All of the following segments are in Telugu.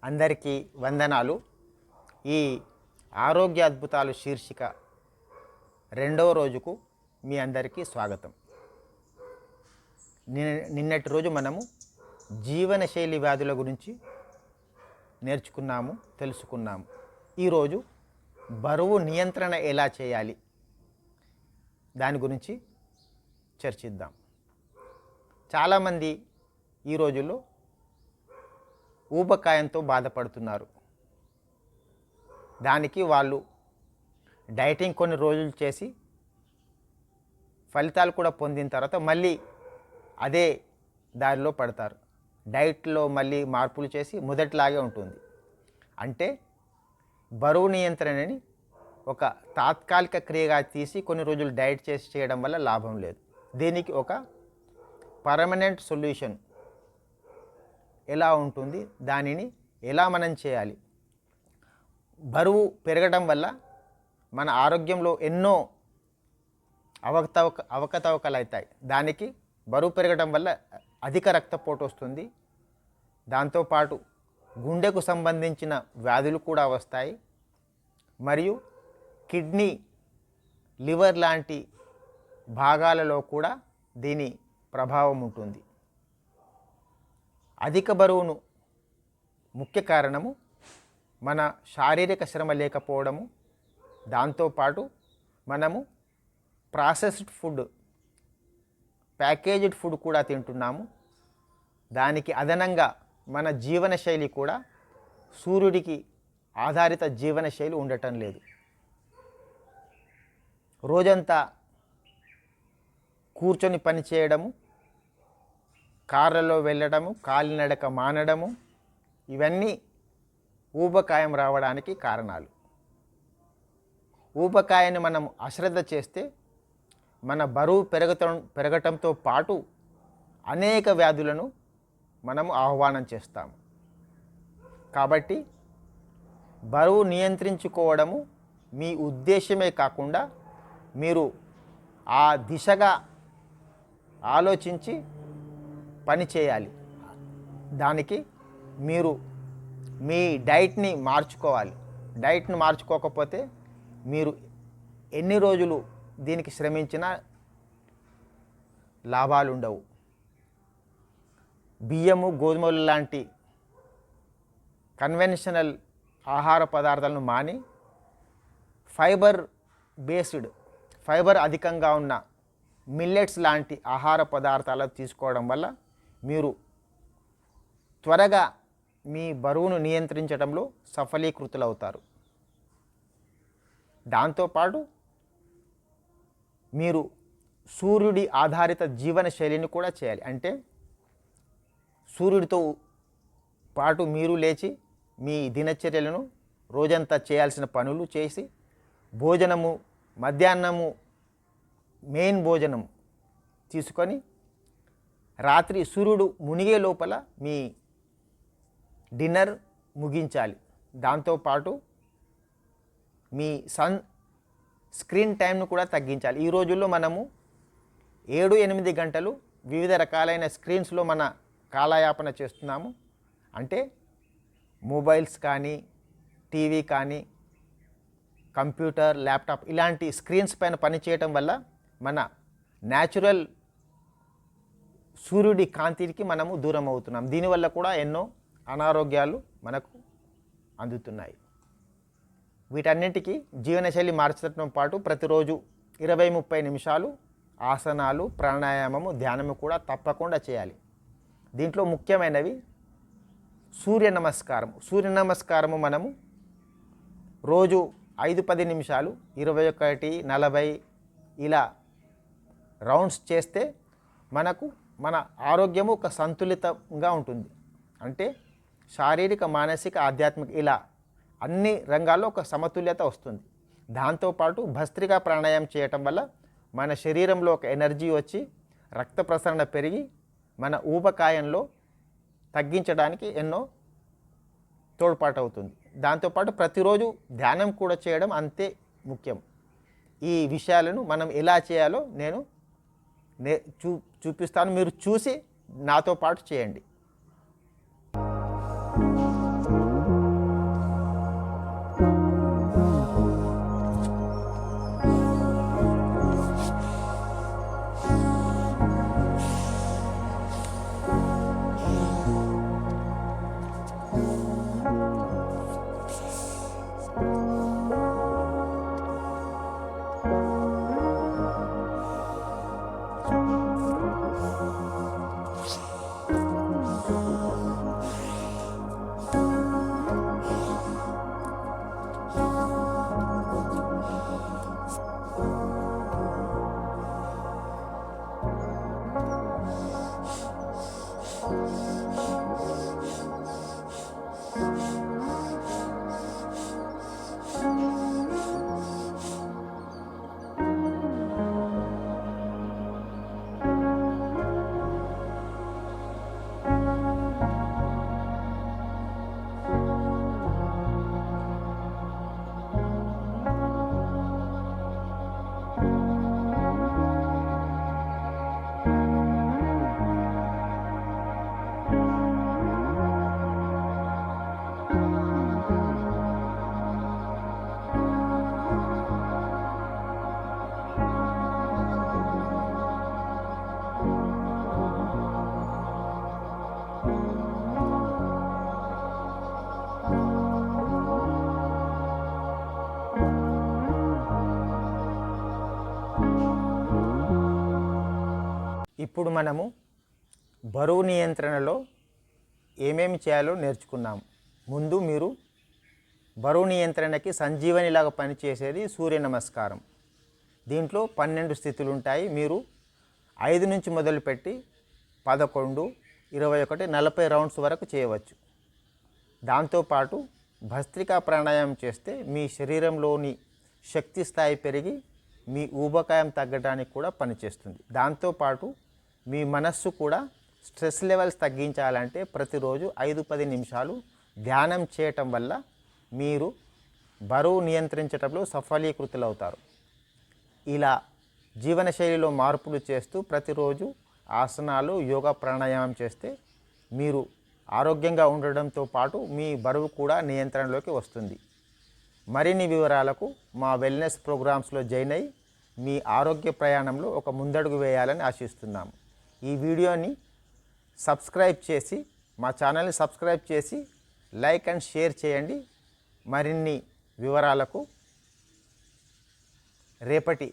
అందరికీ వందనాలు. ఈ ఆరోగ్య అద్భుతాలు శీర్షిక రెండవ రోజుకు మీ అందరికీ స్వాగతం. నిన్నటి రోజు మనము జీవనశైలి వ్యాధుల గురించి నేర్చుకున్నాము, తెలుసుకున్నాము. ఈరోజు బరువు నియంత్రణ ఎలా చేయాలి దాని గురించి చర్చిద్దాం. చాలామంది ఈ రోజుల్లో ఊబకాయంతో బాధపడుతున్నారు. దానికి వాళ్ళు డైటింగ్ కొన్ని రోజులు చేసి ఫలితాలు కూడా పొందిన తర్వాత మళ్ళీ అదే దారిలో పడతారు. డైట్లో మళ్ళీ మార్పులు చేసి మొదటిలాగే ఉంటుంది. అంటే బరువు నియంత్రణని ఒక తాత్కాలిక క్రియగా తీసి కొన్ని రోజులు డైట్ చేసి చేయడం వల్ల లాభం లేదు. దీనికి ఒక పర్మనెంట్ సొల్యూషన్ ఎలా ఉంటుంది, దానిని ఎలా మనం చేయాలి? బరువు పెరగడం వల్ల మన ఆరోగ్యంలో ఎన్నో అవకతవకలు అవుతాయి. దానికి బరువు పెరగడం వల్ల అధిక రక్తపోటు వస్తుంది. దాంతోపాటు గుండెకు సంబంధించిన వ్యాధులు కూడా వస్తాయి. మరియు కిడ్నీ, లివర్ లాంటి భాగాలలో కూడా దీని ప్రభావం ఉంటుంది. అధిక బరువును ముఖ్య కారణము మన శారీరక శ్రమ లేకపోవడము. దాంతోపాటు మనము ప్రాసెస్డ్ ఫుడ్, ప్యాకేజ్డ్ ఫుడ్ కూడా తింటున్నాము. దానికి అదనంగా మన జీవనశైలి కూడా సూర్యుడికి ఆధారిత జీవనశైలి ఉండటం లేదు. రోజంతా కూర్చొని పని చేయడము, కార్లలో వెళ్ళడము, కాలినడక మానడము, ఇవన్నీ ఊబకాయం రావడానికి కారణాలు. ఊబకాయాన్ని మనం అశ్రద్ధ చేస్తే మన బరువు పెరగటంతో పాటు అనేక వ్యాధులను మనము ఆహ్వానం చేస్తాము. కాబట్టి బరువు నియంత్రించుకోవడము మీ ఉద్దేశమే కాకుండా మీరు ఆ దిశగా ఆలోచించి పని చేయాలి. దానికి మీరు మీ డైట్ని మార్చుకోవాలి. డైట్ని మార్చుకోకపోతే మీరు ఎన్ని రోజులు దీనికి శ్రమించినా లాభాలు ఉండవు. బియ్యము, గోధుమలు లాంటి కన్వెన్షనల్ ఆహార పదార్థాలను మాని ఫైబర్ అధికంగా ఉన్న మిల్లెట్స్ లాంటి ఆహార పదార్థాలు తీసుకోవడం వల్ల మీరు త్వరగా మీ బరువును నియంత్రించడంలో సఫలీకృతులవుతారు. దాంతోపాటు మీరు సూర్యుడి ఆధారిత జీవన శైలిని కూడా చేయాలి. అంటే సూర్యుడితో పాటు మీరు లేచి మీ దినచర్యలను రోజంతా చేయాల్సిన పనులు చేసి భోజనము, మధ్యాహ్నము మెయిన్ భోజనం తీసుకొని రాత్రి సూర్యుడు మునిగే లోపల మీ డిన్నర్ ముగించాలి. దాంతోపాటు మీ స్క్రీన్ టైంను కూడా తగ్గించాలి. ఈ రోజుల్లో మనము 7-8 గంటలు వివిధ రకాలైన స్క్రీన్స్లో మన కాలయాపన చేస్తున్నాము. అంటే మొబైల్స్ కానీ, టీవీ కానీ, కంప్యూటర్, ల్యాప్టాప్ ఇలాంటి స్క్రీన్స్ పైన పనిచేయటం వల్ల మన న్యాచురల్ సూర్యుడి కాంతికి మనము దూరం అవుతున్నాం. దీనివల్ల కూడా ఎన్నో అనారోగ్యాలు మనకు అందుతున్నాయి. వీటన్నిటికీ జీవనశైలి మార్చడంతో పాటు ప్రతిరోజు 20-30 నిమిషాలు ఆసనాలు, ప్రాణాయామము, ధ్యానము కూడా తప్పకుండా చేయాలి. దీంట్లో ముఖ్యమైనవి సూర్య నమస్కారము మనము రోజు 5-10 నిమిషాలు 21-40 ఇలా రౌండ్స్ చేస్తే మన ఆరోగ్యము ఒక సంతులితంగా ఉంటుంది. అంటే శారీరక, మానసిక, ఆధ్యాత్మిక ఇలా అన్ని రంగాల్లో ఒక సమతుల్యత వస్తుంది. దాంతోపాటు భస్త్రికా ప్రాణాయామం చేయటం వల్ల మన శరీరంలో ఒక ఎనర్జీ వచ్చి రక్త ప్రసరణ పెరిగి మన ఊబకాయంలో తగ్గించడానికి ఎన్నో తోడ్పాటు అవుతుంది. దాంతోపాటు ప్రతిరోజు ధ్యానం కూడా చేయడం అంతే ముఖ్యం. ఈ విషయాలను మనం ఎలా చేయాలో నేను చూపిస్తాను. మీరు చూసి నాతో పాటు చేయండి. ఇప్పుడు మనము బరువు నియంత్రణలో ఏమేమి చేయాలో నేర్చుకున్నాము. ముందు మీరు బరువు నియంత్రణకి సంజీవనిలాగా పనిచేసేది సూర్య నమస్కారం. దీంట్లో 12 స్థితులు ఉంటాయి. మీరు 5 నుంచి మొదలుపెట్టి 11, 21, 40 రౌండ్స్ వరకు చేయవచ్చు. దాంతోపాటు భస్త్రికా ప్రాణాయామం చేస్తే మీ శరీరంలోని శక్తి స్థాయి పెరిగి మీ ఊబకాయం తగ్గడానికి కూడా పనిచేస్తుంది. దాంతోపాటు మీ మనస్సు కూడా స్ట్రెస్ లెవెల్స్ తగ్గించాలంటే ప్రతిరోజు 5-10 నిమిషాలు ధ్యానం చేయటం వల్ల మీరు బరువు నియంత్రించటంలో సఫలీకృతులవుతారు. ఇలా జీవనశైలిలో మార్పులు చేస్తూ ప్రతిరోజు ఆసనాలు, యోగా, ప్రాణాయామం చేస్తే మీరు ఆరోగ్యంగా ఉండడంతో పాటు మీ బరువు కూడా నియంత్రణలోకి వస్తుంది. మరిన్ని వివరాలకు మా వెల్నెస్ ప్రోగ్రామ్స్లో జాయిన్ అయ్యి మీ ఆరోగ్య ప్రయాణంలో ఒక ముందడుగు వేయాలని ఆశిస్తున్నాము. ఈ వీడియోని సబ్స్క్రైబ్ చేసి మా ఛానల్ని సబ్స్క్రైబ్ చేసి లైక్ అండ్ షేర్ చేయండి. మరిన్ని వివరాలకు రేపటి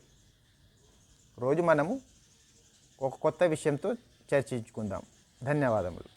రోజు మనము ఒక కొత్త విషయంతో చర్చించుకుందాం. ధన్యవాదములు.